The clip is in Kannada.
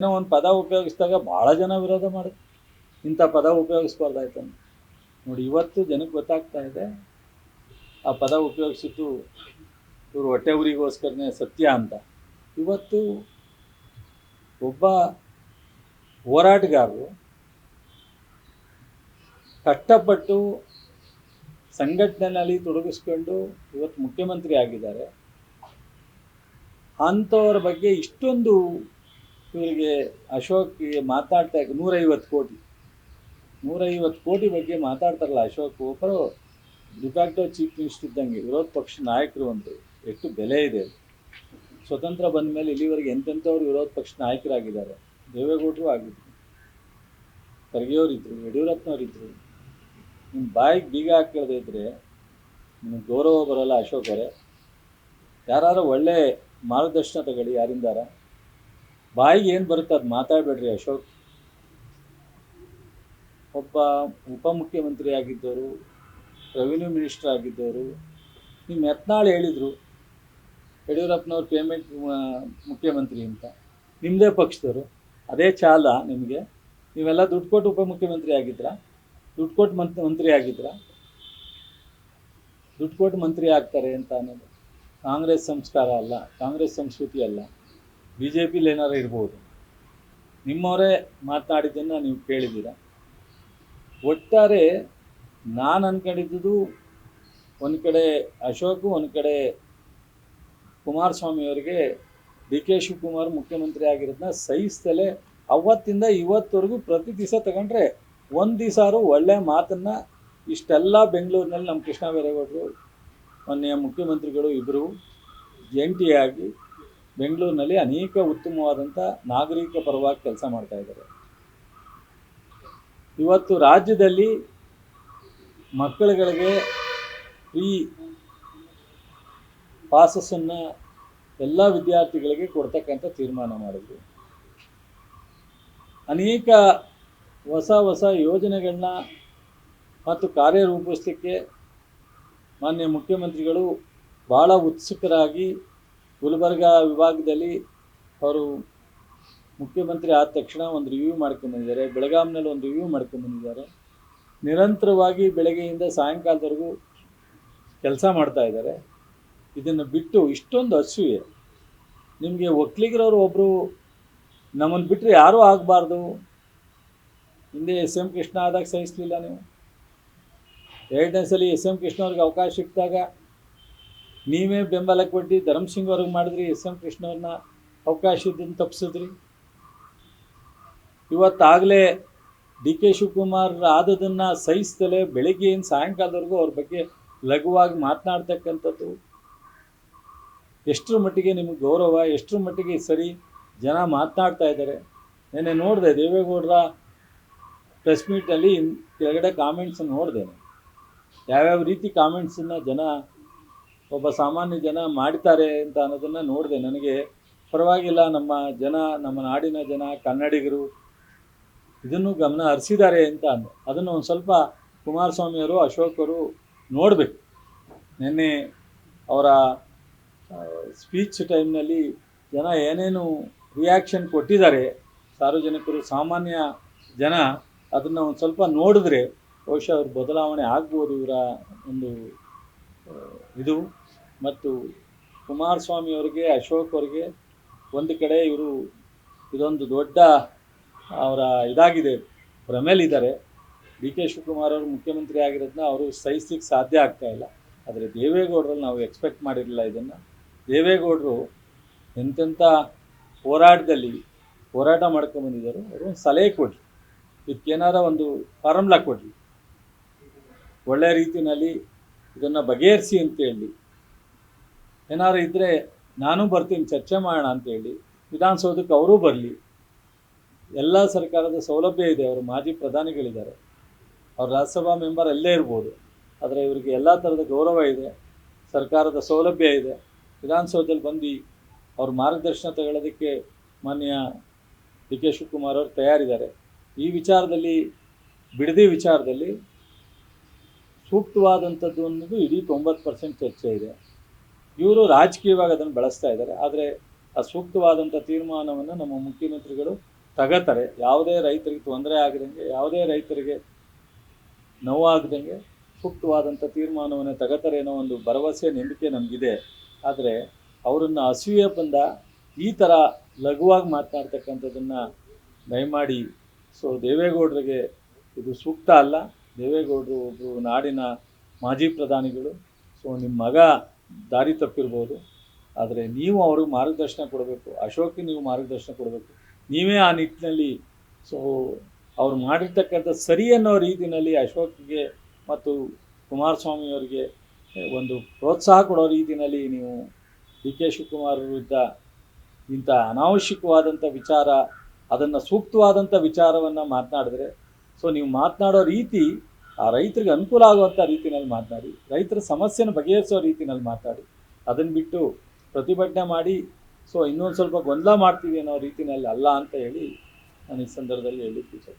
ಏನೋ ಒಂದು ಪದ ಉಪಯೋಗಿಸಿದಾಗ ಭಾಳ ಜನ ವಿರೋಧ ಮಾಡಿದ್ರು. ಇಂಥ ಪದ ಉಪಯೋಗಿಸ್ಬಾರ್ದಾಯ್ತು ಅಂತ ನೋಡಿ. ಇವತ್ತು ಜನಕ್ಕೆ ಗೊತ್ತಾಗ್ತಾ ಇದೆ ಆ ಪದ ಉಪಯೋಗಿಸಿದ್ದು ಇವರು ಹೊಟ್ಟೆ ಉರಿಗೋಸ್ಕರನೇ ಸತ್ಯ ಅಂತ. ಇವತ್ತು ಒಬ್ಬ ಹೋರಾಟಗಾರರು ಕಷ್ಟಪಟ್ಟು ಸಂಘಟನೆಯಲ್ಲಿ ತೊಡಗಿಸ್ಕೊಂಡು ಇವತ್ತು ಮುಖ್ಯಮಂತ್ರಿ ಆಗಿದ್ದಾರೆ. ಅಂಥವ್ರ ಬಗ್ಗೆ ಇಷ್ಟೊಂದು ಇವರಿಗೆ ಅಶೋಕ್ಗೆ ಮಾತಾಡ್ತಾ 150 ಕೋಟಿ ಬಗ್ಗೆ ಮಾತಾಡ್ತಾರಲ್ಲ ಅಶೋಕ್. ಒಬ್ಬರು ಡಿಫ್ಯಾಕ್ಟೋ ಚೀಫ್ ಮಿನಿಸ್ಟರ್ ಇದ್ದಂಗೆ, ವಿರೋಧ ಪಕ್ಷ ನಾಯಕರು ಅಂತ ಎಷ್ಟು ಬೆಲೆ ಇದೆ. ಸ್ವತಂತ್ರ ಬಂದ ಮೇಲೆ ಇಲ್ಲಿವರೆಗೆ ಎಂತೆಂಥವ್ರು ವಿರೋಧ ಪಕ್ಷ ನಾಯಕರಾಗಿದ್ದಾರೆ. ದೇವೇಗೌಡರು ಆಗಿದ್ರು, ಖರ್ಗೆಯವರಿದ್ದರು, ಯಡಿಯೂರಪ್ಪನವರಿದ್ದರು. ನಿಮ್ಮ ಬಾಯಿಗೆ ಬೀಗ ಹಾಕದೇ ಇದ್ದರೆ ನಿಮಗೆ ಗೌರವ ಬರೋಲ್ಲ. ಅಶೋಕ್ ಅವರೇ, ಯಾರು ಒಳ್ಳೆ ಮಾರ್ಗದರ್ಶನ ತಗೊಳ್ಳಿ ಯಾರಿಂದಾರ. ಬಾಯಿಗೆ ಏನು ಬರುತ್ತೆ ಅದು ಮಾತಾಡಬೇಡ್ರಿ. ಅಶೋಕ್ ಒಬ್ಬ ಉಪಮುಖ್ಯಮಂತ್ರಿ ಆಗಿದ್ದವರು, ರೆವಿನ್ಯೂ ಮಿನಿಸ್ಟರ್ ಆಗಿದ್ದವರು. ನಿಮ್ಮ ಯತ್ನಾಳ್ ಹೇಳಿದರು ಯಡಿಯೂರಪ್ಪನವ್ರು ಪೇಮೆಂಟ್ ಮುಖ್ಯಮಂತ್ರಿ ಅಂತ. ನಿಮ್ಮದೇ ಪಕ್ಷದವರು. ಅದೇ ಚಾಲ ನಿಮಗೆ? ನೀವೆಲ್ಲ ದುಡ್ಡು ಕೊಟ್ಟು ಉಪಮುಖ್ಯಮಂತ್ರಿ ಆಗಿದ್ರಾ? ದುಡ್ಡು ಕೊಟ್ಟು ಮಂತ್ರಿ ಆಗಿದ್ರಾ? ದುಡ್ಡು ಕೊಟ್ಟು ಮಂತ್ರಿ ಆಗ್ತಾರೆ ಅಂತ ಅನ್ನೋದು ಕಾಂಗ್ರೆಸ್ ಸಂಸ್ಕಾರ ಅಲ್ಲ, ಕಾಂಗ್ರೆಸ್ ಸಂಸ್ಕೃತಿ ಅಲ್ಲ. ಬಿ ಜೆ ಪಿಲಿ ಏನಾರು ಇರ್ಬೋದು. ನಿಮ್ಮವರೇ ಮಾತನಾಡಿದ್ದನ್ನು ನೀವು ಕೇಳಿದ್ದೀರ. ಒಟ್ಟಾರೆ ನಾನು ಅಂದ್ಕೊಂಡಿದ್ದು ಒಂದು ಕಡೆ ಅಶೋಕು, ಒಂದು ಕಡೆ ಕುಮಾರಸ್ವಾಮಿಯವರಿಗೆ ಡಿ ಕೆ ಶಿವಕುಮಾರ್ ಮುಖ್ಯಮಂತ್ರಿ ಆಗಿರೋದನ್ನ ಸಹಿಸ್ತಲೇ ಅವತ್ತಿಂದ ಇವತ್ತವರೆಗೂ ಪ್ರತಿ ದಿವಸ ತಗೊಂಡ್ರೆ ಒಂದು ದಿವಸಾರು ಒಳ್ಳೆ ಮಾತನ್ನು ಇಷ್ಟೆಲ್ಲ ಬೆಂಗಳೂರಿನಲ್ಲಿ ನಮ್ಮ ಕೃಷ್ಣ ಬೈರೇಗೌಡರು ಮೊನ್ನೆ ಮುಖ್ಯಮಂತ್ರಿಗಳು ಇಬ್ಬರು ಜಂಟಿಯಾಗಿ ಬೆಂಗಳೂರಿನಲ್ಲಿ ಅನೇಕ ಉತ್ತಮವಾದಂಥ ನಾಗರಿಕ ಪರವಾಗಿ ಕೆಲಸ ಮಾಡ್ತಾಯಿದ್ದಾರೆ. ಇವತ್ತು ರಾಜ್ಯದಲ್ಲಿ ಮಕ್ಕಳುಗಳಿಗೆ ಫ್ರೀ ಪಾಸಸ್ಸನ್ನು ಎಲ್ಲ ವಿದ್ಯಾರ್ಥಿಗಳಿಗೆ ಕೊಡ್ತಕ್ಕಂಥ ತೀರ್ಮಾನ ಮಾಡಿದ್ರು. ಅನೇಕ ಹೊಸ ಯೋಜನೆಗಳನ್ನ ಮತ್ತು ಕಾರ್ಯರೂಪಿಸಲಿಕ್ಕೆ ಮಾನ್ಯ ಮುಖ್ಯಮಂತ್ರಿಗಳು ಭಾಳ ಉತ್ಸುಕರಾಗಿ ಗುಲ್ಬರ್ಗ ವಿಭಾಗದಲ್ಲಿ ಅವರು ಮುಖ್ಯಮಂತ್ರಿ ಆದ ತಕ್ಷಣ ಒಂದು ರಿವ್ಯೂ ಮಾಡ್ಕೊಂಡ್ಬಂದಿದ್ದಾರೆ. ಬೆಳಗಾಂನಲ್ಲಿ ಒಂದು ರಿವ್ಯೂ ಮಾಡ್ಕೊಂಡ್ಬಂದಿದ್ದಾರೆ. ನಿರಂತರವಾಗಿ ಬೆಳಗ್ಗೆಯಿಂದ ಸಾಯಂಕಾಲದವರೆಗೂ ಕೆಲಸ ಮಾಡ್ತಾಯಿದ್ದಾರೆ. ಇದನ್ನು ಬಿಟ್ಟು ಇಷ್ಟೊಂದು ಅಸೂಯೆ ನಿಮಗೆ. ಒಕ್ಕಲಿಗರವರು ಒಬ್ಬರು ನಮ್ಮನ್ನು ಬಿಟ್ಟರೆ ಯಾರೂ ಆಗಬಾರ್ದು. ಹಿಂದೆ ಎಸ್ ಎಂ ಕೃಷ್ಣ ಆದಾಗ ಸಹಿಸಲಿಲ್ಲ ನೀವು. ಎರಡನೇ ಸಲ ಎಸ್ ಎಂ ಕೃಷ್ಣ ಅವ್ರಿಗೆ ಅವಕಾಶ ಸಿಕ್ಕಿದಾಗ ನೀವೇ ಬೆಂಬಲ ಕೊಟ್ಟು ಧರ್ಮಸಿಂಗ್ ಅವ್ರಿಗೆ ಮಾಡಿದ್ರಿ. ಎಸ್ ಎಂ ಕೃಷ್ಣವ್ರನ್ನ ಅವಕಾಶದಿಂದ ತಪ್ಪಿಸಿದ್ರಿ. ಇವತ್ತಾಗಲೇ ಡಿ ಕೆ ಶಿವಕುಮಾರ್ ಆದದನ್ನು ಸಹಿಸ್ತಲೇ ಬೆಳಗ್ಗೆಯಿಂದ ಸಾಯಂಕಾಲದವರೆಗೂ ಅವ್ರ ಬಗ್ಗೆ ಲಘುವಾಗಿ ಮಾತನಾಡ್ತಕ್ಕಂಥದ್ದು ಎಷ್ಟರ ಮಟ್ಟಿಗೆ ನಿಮಗೆ ಗೌರವ, ಎಷ್ಟರ ಮಟ್ಟಿಗೆ ಸರಿ ಜನ ಮಾತನಾಡ್ತಾ ಇದ್ದಾರೆ. ನೆನ್ನೆ ನೋಡಿದೆ ದೇವೇಗೌಡರ ಪ್ರೆಸ್ ಮೀಟಲ್ಲಿ ಕೆಳಗಡೆ ಕಾಮೆಂಟ್ಸನ್ನು ನೋಡಿದೆ. ಯಾವ್ಯಾವ ರೀತಿ ಕಾಮೆಂಟ್ಸನ್ನು ಜನ, ಒಬ್ಬ ಸಾಮಾನ್ಯ ಜನ ಮಾಡ್ತಾರೆ ಅಂತ ಅನ್ನೋದನ್ನು ನೋಡಿದೆ. ನನಗೆ ಪರವಾಗಿಲ್ಲ, ನಮ್ಮ ಜನ, ನಮ್ಮ ನಾಡಿನ ಜನ, ಕನ್ನಡಿಗರು ಇದನ್ನು ಗಮನ ಹರಿಸಿದ್ದಾರೆ ಅಂತ ಅಂದು ಅದನ್ನು ಒಂದು ಸ್ವಲ್ಪ ಕುಮಾರಸ್ವಾಮಿಯವರು, ಅಶೋಕರು ನೋಡಬೇಕು. ನಿನ್ನೆ ಅವರ ಸ್ಪೀಚ್ ಟೈಮ್ನಲ್ಲಿ ಜನ ಏನೇನು ರಿಯಾಕ್ಷನ್ ಕೊಟ್ಟಿದ್ದಾರೆ, ಸಾರ್ವಜನಿಕರು, ಸಾಮಾನ್ಯ ಜನ ಅದನ್ನು ಒಂದು ಸ್ವಲ್ಪ ನೋಡಿದ್ರೆ ಬಹುಶಃ ಅವ್ರ ಬದಲಾವಣೆ ಆಗ್ಬೋದು ಇವರ ಒಂದು ಇದು. ಮತ್ತು ಕುಮಾರಸ್ವಾಮಿಯವರಿಗೆ, ಅಶೋಕ್ ಅವರಿಗೆ ಒಂದು ಕಡೆ ಇವರು ಇದೊಂದು ದೊಡ್ಡ ಅವರ ಇದಾಗಿದೆ, ಭ್ರಮೇಲಿದ್ದಾರೆ. ಡಿ ಕೆ ಶಿವಕುಮಾರ್ ಅವರು ಮುಖ್ಯಮಂತ್ರಿ ಆಗಿರೋದನ್ನ ಅವರು ಸಹಿಸಲಿಕ್ಕೆ ಸಾಧ್ಯ ಆಗ್ತಾಯಿಲ್ಲ. ಆದರೆ ದೇವೇಗೌಡರಲ್ಲಿ ನಾವು ಎಕ್ಸ್ಪೆಕ್ಟ್ ಮಾಡಿರಲಿಲ್ಲ ಇದನ್ನು. ದೇವೇಗೌಡರು ಎಂತೆಂಥ ಹೋರಾಟದಲ್ಲಿ ಹೋರಾಟ ಮಾಡ್ಕೊಂಬಂದಿದ್ದರು. ಅವರು ಒಂದು ಸಲಹೆ ಕೊಡಲಿ, ಇದಕ್ಕೇನಾರ ಒಂದು ಫಾರ್ಮುಲಾ ಕೊಡಲಿ, ಒಳ್ಳೆಯ ರೀತಿಯಲ್ಲಿ ಇದನ್ನು ಬಗೆಹರಿಸಿ ಅಂತೇಳಿ. ಏನಾರು ಇದ್ದರೆ ನಾನು ಬರ್ತೀನಿ, ಚರ್ಚೆ ಮಾಡೋಣ ಅಂತೇಳಿ ವಿಧಾನಸೌಧಕ್ಕೆ ಅವರೂ ಬರಲಿ. ಎಲ್ಲ ಸರ್ಕಾರದ ಸೌಲಭ್ಯ ಇದೆ. ಅವರು ಮಾಜಿ ಪ್ರಧಾನಿಗಳಿದ್ದಾರೆ, ಅವ್ರು ರಾಜ್ಯಸಭಾ ಮೆಂಬರ್ ಅಲ್ಲೇ ಇರ್ಬೋದು. ಆದರೆ ಇವರಿಗೆ ಎಲ್ಲ ಥರದ ಗೌರವ ಇದೆ, ಸರ್ಕಾರದ ಸೌಲಭ್ಯ ಇದೆ. ವಿಧಾನಸೌಧದಲ್ಲಿ ಬಂದು ಅವ್ರ ಮಾರ್ಗದರ್ಶನ ತಗೊಳ್ಳೋದಕ್ಕೆ ಮಾನ್ಯ ಡಿ ಕೆ ಶಿವಕುಮಾರ್ ಅವರು ತಯಾರಿದ್ದಾರೆ. ಈ ವಿಚಾರದಲ್ಲಿ, ಬಿಡದಿ ವಿಚಾರದಲ್ಲಿ ಸೂಕ್ತವಾದಂಥದ್ದು ಅನ್ನೋದು ಇಡೀ 90% ಚರ್ಚೆ ಇದೆ. ಇವರು ರಾಜಕೀಯವಾಗಿ ಅದನ್ನು ಬಳಸ್ತಾ ಇದ್ದಾರೆ. ಆದರೆ ಆ ಸೂಕ್ತವಾದಂಥ ತೀರ್ಮಾನವನ್ನು ನಮ್ಮ ಮುಖ್ಯಮಂತ್ರಿಗಳು ತಗೋತಾರೆ. ಯಾವುದೇ ರೈತರಿಗೆ ತೊಂದರೆ ಆಗದಂಗೆ, ಯಾವುದೇ ರೈತರಿಗೆ ನೋವಾಗದಂಗೆ ಸೂಕ್ತವಾದಂಥ ತೀರ್ಮಾನವನ್ನು ತಗೋತಾರೆ ಅನ್ನೋ ಒಂದು ಭರವಸೆ, ನಂಬಿಕೆ ನಮಗಿದೆ. ಆದರೆ ಅವರನ್ನು ಅಸೂಯೆ ಬಂದ ಈ ಥರ ಲಘುವಾಗಿ ಮಾತನಾಡ್ತಕ್ಕಂಥದ್ದನ್ನು ದಯಮಾಡಿ ದೇವೇಗೌಡರಿಗೆ ಇದು ಸೂಕ್ತ ಅಲ್ಲ. ದೇವೇಗೌಡರು ಒಬ್ಬರು ನಾಡಿನ ಮಾಜಿ ಪ್ರಧಾನಿಗಳು. ನಿಮ್ಮ ಮಗ ದಾರಿ ತಪ್ಪಿರ್ಬೋದು, ಆದರೆ ನೀವು ಅವ್ರಿಗೆ ಮಾರ್ಗದರ್ಶನ ಕೊಡಬೇಕು. ಅಶೋಕ್ಗೆ ನೀವು ಮಾರ್ಗದರ್ಶನ ಕೊಡಬೇಕು. ನೀವೇ ಆ ನಿಟ್ಟಿನಲ್ಲಿ ಅವ್ರು ಮಾಡಿರ್ತಕ್ಕಂಥ ಸರಿ ಅನ್ನೋ ರೀತಿಯಲ್ಲಿ ಅಶೋಕ್ಗೆ ಮತ್ತು ಕುಮಾರಸ್ವಾಮಿಯವರಿಗೆ ಒಂದು ಪ್ರೋತ್ಸಾಹ ಕೊಡೋ ರೀತಿಯಲ್ಲಿ ನೀವು ಡಿ ಕೆ ಶಿವಕುಮಾರ್ ವಿರುದ್ಧ ಇಂಥ ಅನಾವಶ್ಯಕವಾದಂಥ ವಿಚಾರ, ಅದನ್ನು ಸೂಕ್ತವಾದಂಥ ವಿಚಾರವನ್ನು ಮಾತನಾಡಿದ್ರೆ, ನೀವು ಮಾತನಾಡೋ ರೀತಿ ಆ ರೈತರಿಗೆ ಅನುಕೂಲ ಆಗುವಂಥ ರೀತಿಯಲ್ಲಿ ಮಾತನಾಡಿ, ರೈತರ ಸಮಸ್ಯೆನ ಬಗೆಹರಿಸೋ ರೀತಿಯಲ್ಲಿ ಮಾತಾಡಿ. ಅದನ್ನು ಬಿಟ್ಟು ಪ್ರತಿಭಟನೆ ಮಾಡಿ ಇನ್ನೊಂದು ಸ್ವಲ್ಪ ಗೊಂದಲ ಮಾಡ್ತೀವಿ ಅನ್ನೋ ರೀತಿಯಲ್ಲಿ ಅಲ್ಲ ಅಂತ ಹೇಳಿ ನಾನು ಈ ಸಂದರ್ಭದಲ್ಲಿ ಹೇಳಲಿಕ್ಕೆ ಇಚ್ಛೆ